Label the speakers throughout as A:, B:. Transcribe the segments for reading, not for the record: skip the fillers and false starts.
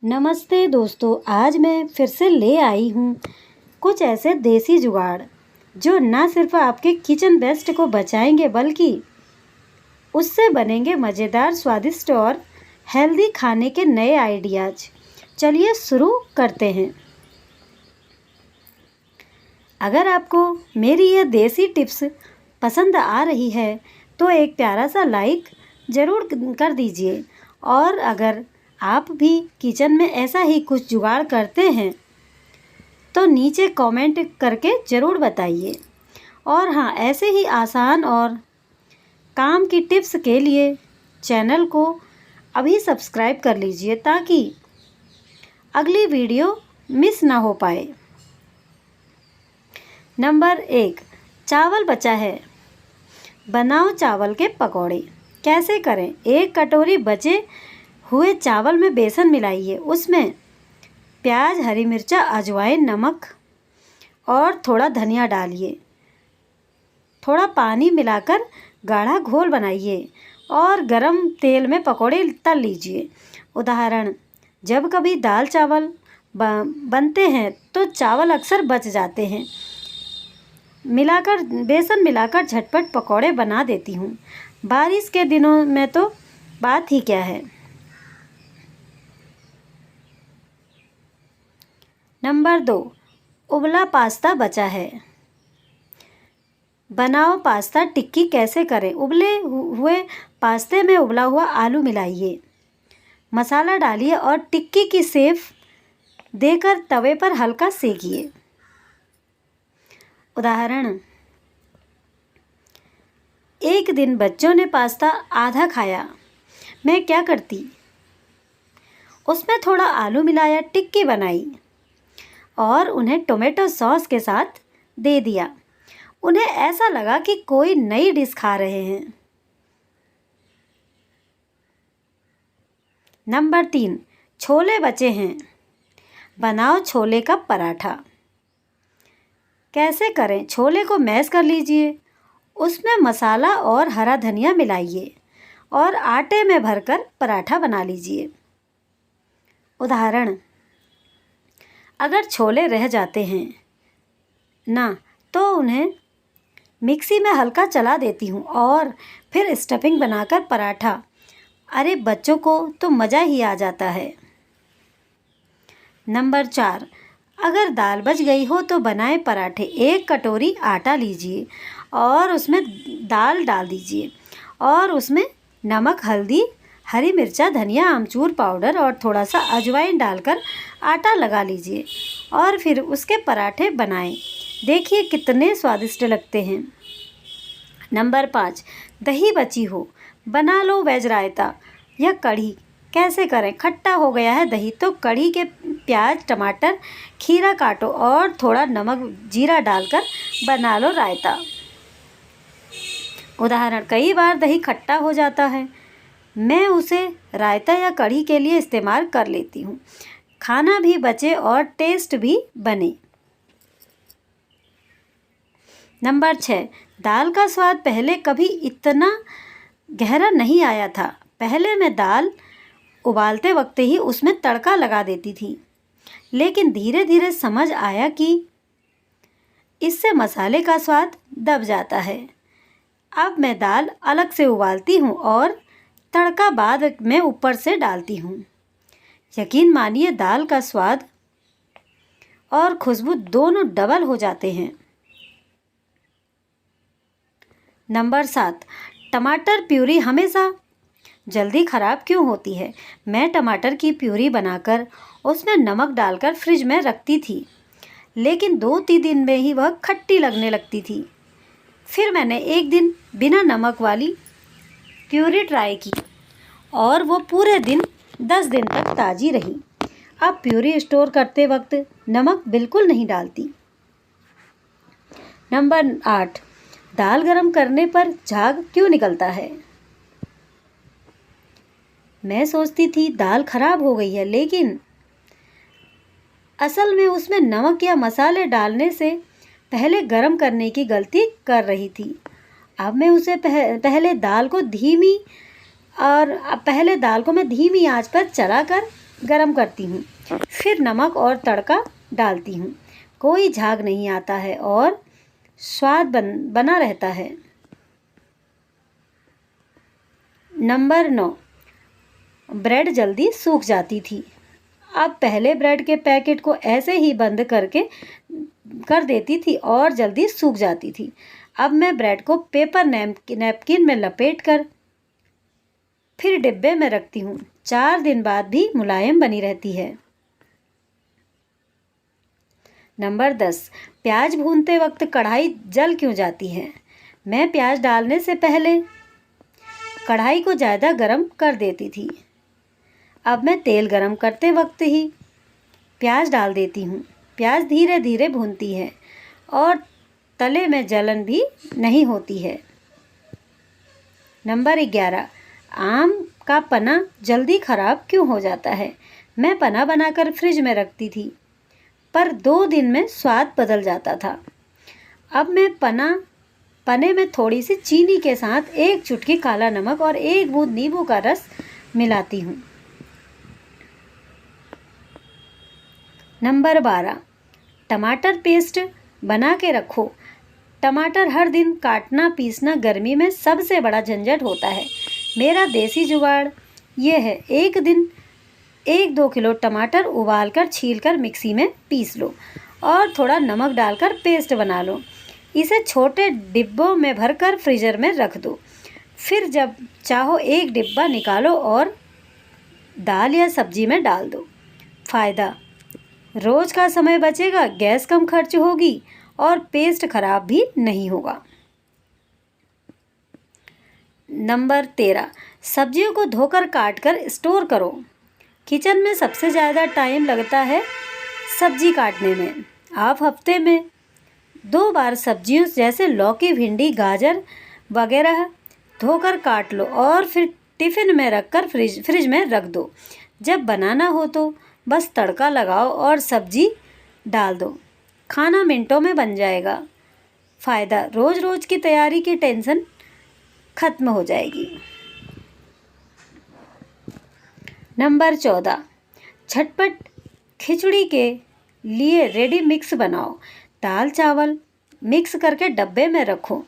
A: नमस्ते दोस्तों, आज मैं फिर से ले आई हूँ कुछ ऐसे देसी जुगाड़ जो ना सिर्फ आपके किचन वेस्ट को बचाएंगे बल्कि उससे बनेंगे मज़ेदार, स्वादिष्ट और हेल्दी खाने के नए आइडियाज। चलिए शुरू करते हैं। अगर आपको मेरी यह देसी टिप्स पसंद आ रही है तो एक प्यारा सा लाइक ज़रूर कर दीजिए, और अगर आप भी किचन में ऐसा ही कुछ जुगाड़ करते हैं तो नीचे कमेंट करके ज़रूर बताइए। और हाँ, ऐसे ही आसान और काम की टिप्स के लिए चैनल को अभी सब्सक्राइब कर लीजिए ताकि अगली वीडियो मिस ना हो पाए। नंबर 1, चावल बचा है, बनाओ चावल के पकौड़े। कैसे करें? 1 कटोरी बचे हुए चावल में बेसन मिलाइए, उसमें प्याज, हरी मिर्चा, अजवाइन, नमक और थोड़ा धनिया डालिए। थोड़ा पानी मिलाकर गाढ़ा घोल बनाइए और गरम तेल में पकौड़े तल लीजिए। उदाहरण, जब कभी दाल चावल बनते हैं तो चावल अक्सर बच जाते हैं। बेसन मिलाकर झटपट पकौड़े बना देती हूँ। बारिश के दिनों में तो बात ही क्या है। नंबर 2, उबला पास्ता बचा है, बनाओ पास्ता टिक्की। कैसे करें? उबले हुए पास्ते में उबला हुआ आलू मिलाइए, मसाला डालिए और टिक्की की शेप देकर तवे पर हल्का सेकिए। उदाहरण, एक दिन बच्चों ने पास्ता आधा खाया। मैं क्या करती? उसमें थोड़ा आलू मिलाया, टिक्की बनाई और उन्हें टोमेटो सॉस के साथ दे दिया। उन्हें ऐसा लगा कि कोई नई डिश खा रहे हैं। नंबर 3, छोले बचे हैं, बनाओ छोले का पराठा। कैसे करें? छोले को मैश कर लीजिए, उसमें मसाला और हरा धनिया मिलाइए और आटे में भरकर पराठा बना लीजिए। उदाहरण, अगर छोले रह जाते हैं ना तो उन्हें मिक्सी में हल्का चला देती हूँ और फिर स्टफिंग बनाकर पराठा। अरे बच्चों को तो मज़ा ही आ जाता है। नंबर 4, अगर दाल बच गई हो तो बनाएं पराठे। 1 कटोरी आटा लीजिए और उसमें दाल डाल दीजिए और उसमें नमक, हल्दी, हरी मिर्चा, धनिया, आमचूर पाउडर और थोड़ा सा अजवाइन डालकर आटा लगा लीजिए और फिर उसके पराठे बनाएं। देखिए कितने स्वादिष्ट लगते हैं। नंबर 5, दही बची हो, बना लो वेज रायता या कढ़ी। कैसे करें? खट्टा हो गया है दही तो कढ़ी के प्याज, टमाटर, खीरा काटो और थोड़ा नमक, जीरा डालकर बना लो रायता। उदाहरण, कई बार दही खट्टा हो जाता है, मैं उसे रायता या कढ़ी के लिए इस्तेमाल कर लेती हूँ। खाना भी बचे और टेस्ट भी बने। नंबर 6, दाल का स्वाद पहले कभी इतना गहरा नहीं आया था। पहले मैं दाल उबालते वक्त ही उसमें तड़का लगा देती थी, लेकिन धीरे धीरे समझ आया कि इससे मसाले का स्वाद दब जाता है। अब मैं दाल अलग से उबालती हूँ और तड़का बाद में ऊपर से डालती हूँ। यकीन मानिए, दाल का स्वाद और खुशबू दोनों डबल हो जाते हैं। नंबर 7, टमाटर प्यूरी हमेशा जल्दी ख़राब क्यों होती है? मैं टमाटर की प्यूरी बनाकर उसमें नमक डालकर फ्रिज में रखती थी, लेकिन 2-3 दिन में ही वह खट्टी लगने लगती थी। फिर मैंने एक दिन बिना नमक वाली प्यूरी ट्राई की और वो पूरे 10 दिन तक ताज़ी रही। अब प्यूरी स्टोर करते वक्त नमक बिल्कुल नहीं डालती। नंबर 8, दाल गरम करने पर झाग क्यों निकलता है? मैं सोचती थी दाल खराब हो गई है, लेकिन असल में उसमें नमक या मसाले डालने से पहले गरम करने की गलती कर रही थी। अब मैं उसे पहले दाल को मैं धीमी आंच पर चलाकर गरम करती हूँ। फिर नमक और तड़का डालती हूँ। कोई झाग नहीं आता है और स्वाद बना रहता है। नंबर 9, ब्रेड जल्दी सूख जाती थी। अब पहले ब्रेड के पैकेट को ऐसे ही बंद कर देती थी और जल्दी सूख जाती थी। अब मैं ब्रेड को पेपर नैपकिन में लपेटकर फिर डिब्बे में रखती हूँ। 4 दिन बाद भी मुलायम बनी रहती है। नंबर 10, प्याज भूनते वक्त कढ़ाई जल क्यों जाती है? मैं प्याज डालने से पहले कढ़ाई को ज़्यादा गर्म कर देती थी। अब मैं तेल गरम करते वक्त ही प्याज डाल देती हूँ। प्याज धीरे धीरे भूनती है और तले में जलन भी नहीं होती है। नंबर 11, आम का पन्ना जल्दी ख़राब क्यों हो जाता है? मैं पन्ना बनाकर फ्रिज में रखती थी, पर 2 दिन में स्वाद बदल जाता था। अब मैं पन्ने में थोड़ी सी चीनी के साथ 1 चुटकी काला नमक और 1 बूंद नींबू का रस मिलाती हूँ। नंबर 12, टमाटर पेस्ट बना के रखो। टमाटर हर दिन काटना पीसना गर्मी में सबसे बड़ा झंझट होता है। मेरा देसी जुगाड़ ये है, एक दिन 1-2 किलो टमाटर उबालकर छीलकर मिक्सी में पीस लो और थोड़ा नमक डालकर पेस्ट बना लो। इसे छोटे डिब्बों में भरकर फ्रीजर में रख दो। फिर जब चाहो 1 डिब्बा निकालो और दाल या सब्जी में डाल दो। फ़ायदा, रोज़ का समय बचेगा, गैस कम खर्च होगी और पेस्ट खराब भी नहीं होगा। नंबर 13, सब्जियों को धोकर काट कर स्टोर करो। किचन में सबसे ज़्यादा टाइम लगता है सब्जी काटने में। आप हफ्ते में 2 बार सब्जियों जैसे लौकी, भिंडी, गाजर वगैरह धोकर काट लो और फिर टिफ़िन में रखकर फ्रिज में रख दो। जब बनाना हो तो बस तड़का लगाओ और सब्जी डाल दो। खाना मिनटों में बन जाएगा। फ़ायदा, रोज़ रोज़ की तैयारी की टेंशन ख़त्म हो जाएगी। नंबर 14, झटपट खिचड़ी के लिए रेडी मिक्स बनाओ। दाल चावल मिक्स करके डब्बे में रखो।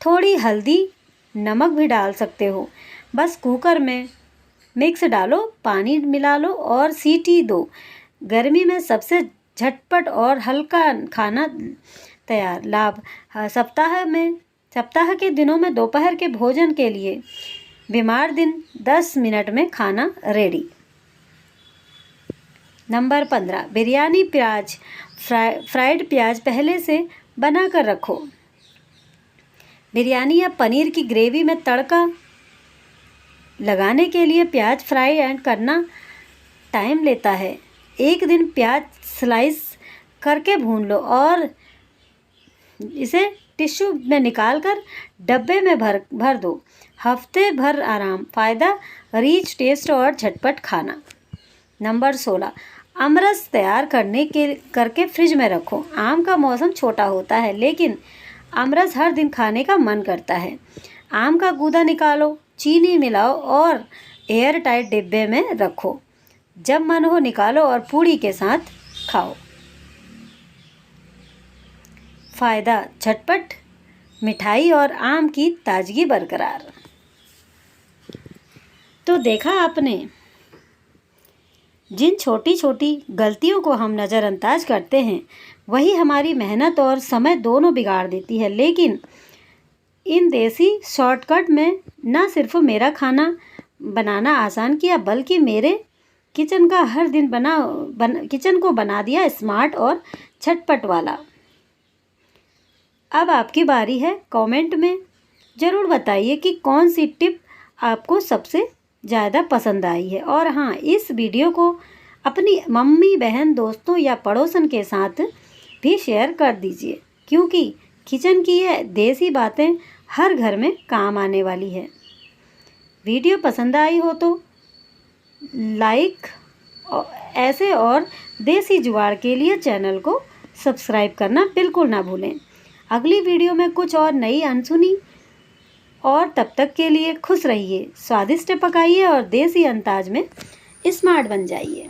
A: थोड़ी हल्दी नमक भी डाल सकते हो। बस कुकर में मिक्स डालो, पानी मिला लो और सीटी दो। गर्मी में सबसे झटपट और हल्का खाना तैयार। लाभ, सप्ताह के दिनों में दोपहर के भोजन के लिए बीमार दिन 10 मिनट में खाना रेडी। नंबर 15, बिरयानी प्याज फ्राइड प्याज पहले से बना कर रखो। बिरयानी या पनीर की ग्रेवी में तड़का लगाने के लिए प्याज फ्राई करना टाइम लेता है। एक दिन प्याज स्लाइस करके भून लो और इसे टिश्यू में निकालकर डब्बे में भर दो। हफ्ते भर आराम। फ़ायदा, रिच टेस्ट और झटपट खाना। नंबर 16, आमरस तैयार करके फ्रिज में रखो। आम का मौसम छोटा होता है, लेकिन आमरस हर दिन खाने का मन करता है। आम का गूदा निकालो, चीनी मिलाओ और एयर टाइट डिब्बे में रखो। जब मन हो निकालो और पूड़ी के साथ खाओ। फ़ायदा, झटपट मिठाई और आम की ताजगी बरकरार। तो देखा आपने, जिन छोटी छोटी गलतियों को हम नज़रअंदाज करते हैं वही हमारी मेहनत और समय दोनों बिगाड़ देती है। लेकिन इन देसी शॉर्टकट में न सिर्फ मेरा खाना बनाना आसान किया, बल्कि मेरे किचन का हर दिन किचन को बना दिया स्मार्ट और झटपट वाला। अब आपकी बारी है। कमेंट में ज़रूर बताइए कि कौन सी टिप आपको सबसे ज़्यादा पसंद आई है। और हाँ, इस वीडियो को अपनी मम्मी, बहन, दोस्तों या पड़ोसन के साथ भी शेयर कर दीजिए, क्योंकि किचन की ये देसी बातें हर घर में काम आने वाली है। वीडियो पसंद आई हो तो लाइक, ऐसे और देसी जुगाड़ के लिए चैनल को सब्सक्राइब करना बिल्कुल ना भूलें। अगली वीडियो में कुछ और नई अनसुनी, और तब तक के लिए खुश रहिए, स्वादिष्ट पकाइए और देसी अंदाज में स्मार्ट बन जाइए।